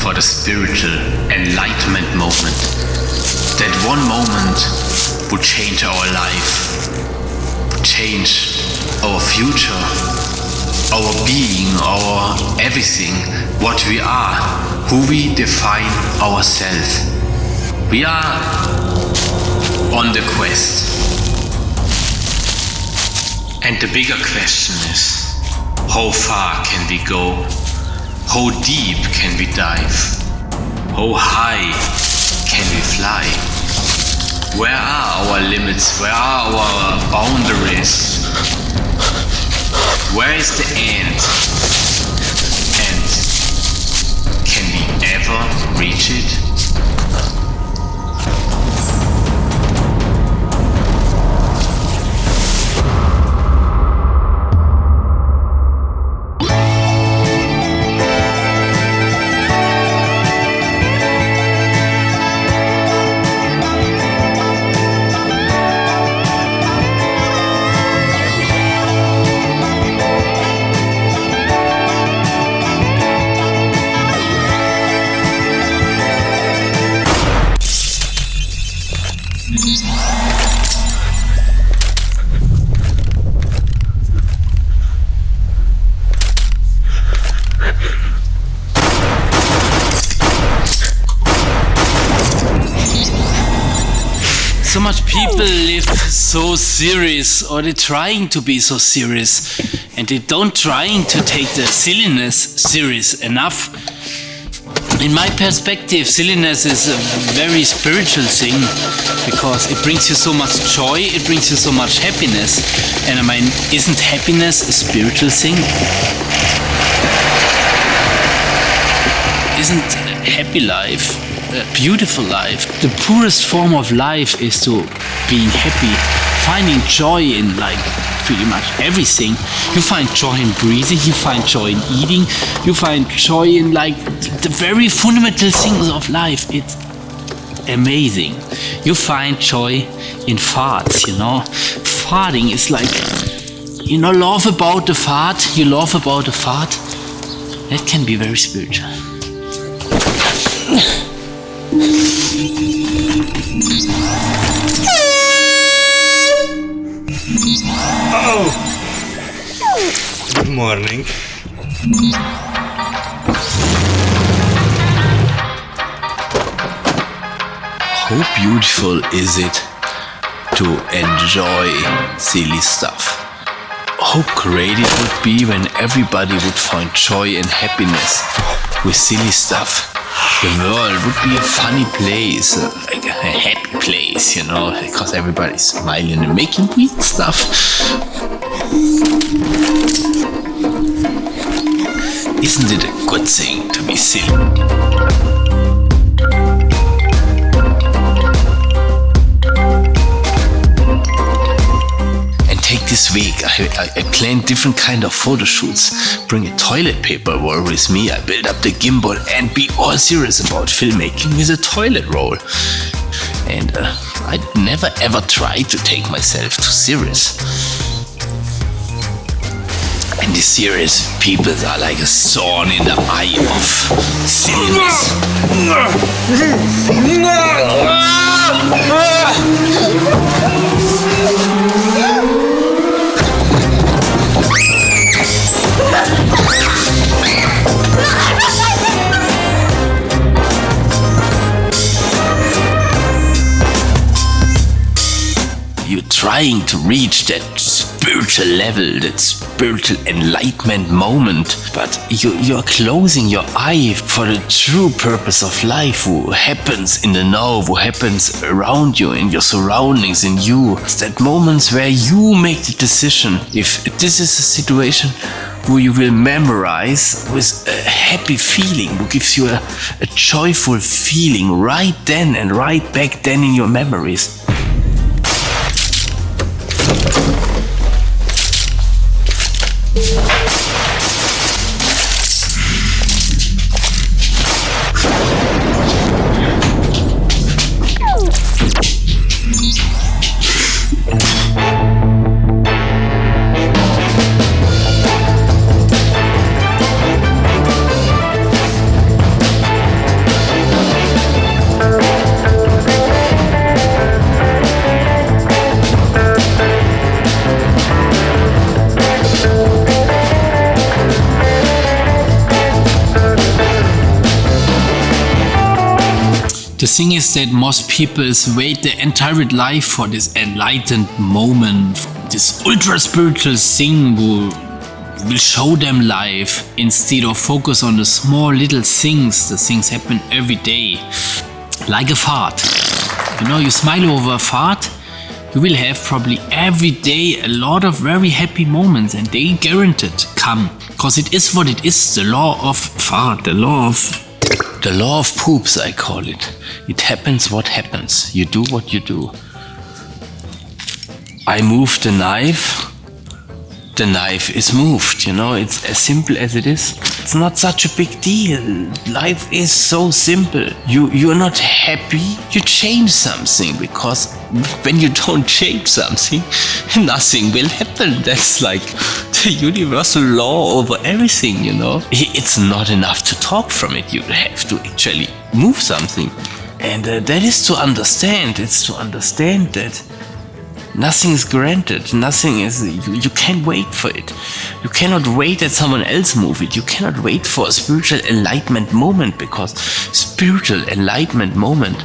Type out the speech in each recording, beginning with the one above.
for the spiritual enlightenment moment. That one moment would change our life, would change our future, our being, our everything, what we are, who we define ourselves. We are on the quest. And the bigger question is, how far can we go? How deep can we dive? How high can we fly? Where are our limits? Where are our boundaries? Where is the end? And can we ever reach it? So much people live so serious, or they're trying to be so serious, and they don't trying to take the silliness serious enough. In my perspective, silliness is a very spiritual thing, because it brings you so much joy, it brings you so much happiness. And I mean, isn't happiness a spiritual thing? Isn't a happy life a beautiful life? The purest form of life is to being happy, finding joy in like pretty much everything. You find joy in breathing, you find joy in eating, you find joy in like the very fundamental things of life. It's amazing. You find joy in farts, you know. Farting is like, you know, laugh about the fart, you laugh about the fart. That can be very spiritual. Oh! Good morning. How beautiful is it to enjoy silly stuff? How great it would be when everybody would find joy and happiness with silly stuff. The world would be a funny place, like a happy place, you know, because everybody's smiling and making weird stuff. Isn't it a good thing to be silly? This week I planned different kind of photo shoots. Bring a toilet paper roll with me. I build up the gimbal and be all serious about filmmaking with a toilet roll. And I never ever tried to take myself too serious. And the serious people are like a thorn in the eye of silliness. You're trying to reach that spiritual level, that spiritual enlightenment moment, but you're closing your eye for the true purpose of life, what happens in the now, what happens around you, in your surroundings, in you. It's that moments where you make the decision if this is a situation who you will memorize with a happy feeling, who gives you a joyful feeling right then and right back then in your memories. The thing is that most people wait their entire life for this enlightened moment, this ultra spiritual thing will show them life, instead of focus on the small little things. The things happen every day, like a fart. You know, you smile over a fart, you will have probably every day a lot of very happy moments, and they guaranteed come, because it is what it is. The law of fart, the law of poops, I call it. It happens what happens. You do what you do. I move the knife is moved, you know, it's as simple as it is. It's not such a big deal. Life is so simple. You're not happy, you change something, because when you don't change something, nothing will happen. That's like the universal law over everything, you know. It's not enough to talk from it. You have to actually move something. And that is to understand. It's to understand that nothing is granted. Nothing is. You can't wait for it. You cannot wait that someone else move it. You cannot wait for a spiritual enlightenment moment, because spiritual enlightenment moments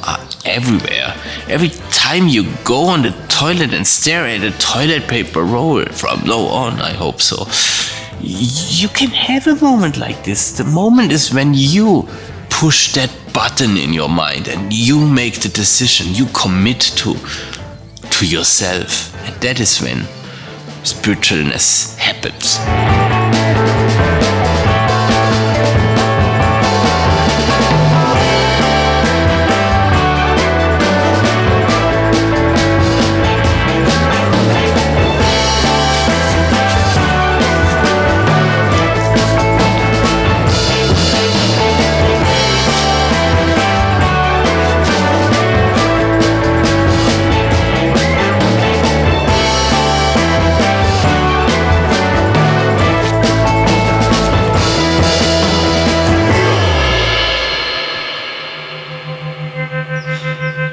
are everywhere. Every time you go on the toilet and stare at a toilet paper roll, from now on, I hope so, you can have a moment like this. The moment is when you push that button in your mind and you make the decision. You commit to yourself, and that is when spiritualness happens.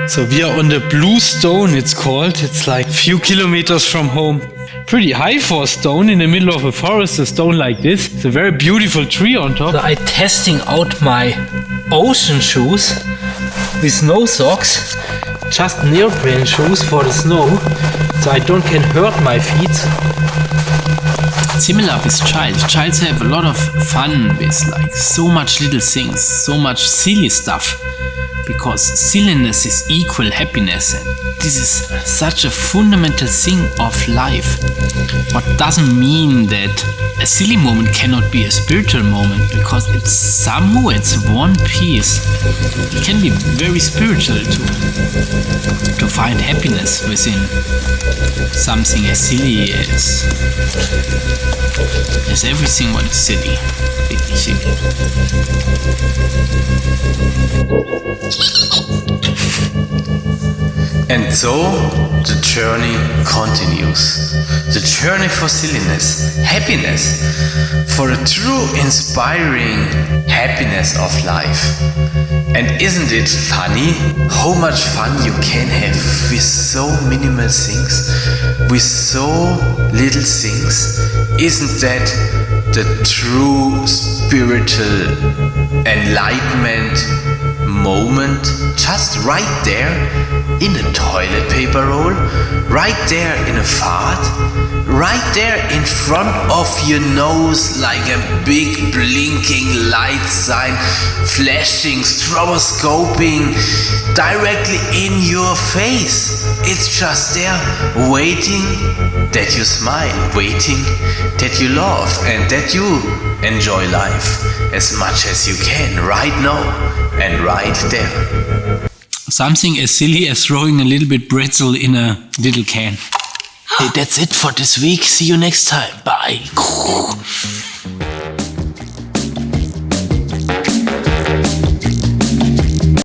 So we are on the Blue Stone, it's called. It's like a few kilometers from home. Pretty high for a stone in the middle of a forest, a stone like this. It's a very beautiful tree on top. So I'm testing out my ocean shoes with no socks, just neoprene shoes for the snow, so I don't can hurt my feet. Similar with child. Childs have a lot of fun with like so much little things, so much silly stuff. Because silliness is equal happiness, and this is such a fundamental thing of life. What doesn't mean that a silly moment cannot be a spiritual moment, because it's somehow it's one piece. It can be very spiritual to find happiness within something as silly as everything what is silly. Really silly. And so the journey continues. The journey for silliness, happiness, for a true inspiring happiness of life. And isn't it funny how much fun you can have with so minimal things, with so little things? Isn't that the true spiritual enlightenment moment? Just right there in a toilet paper roll, right there in a fart, right there in front of your nose like a big blinking light sign, flashing, stroboscoping directly in your face. It's just there, waiting that you smile, waiting that you laugh, and that you enjoy life as much as you can right now and right there. Something as silly as throwing a little bit pretzel in a little can. Hey, that's it for this week. See you next time. Bye.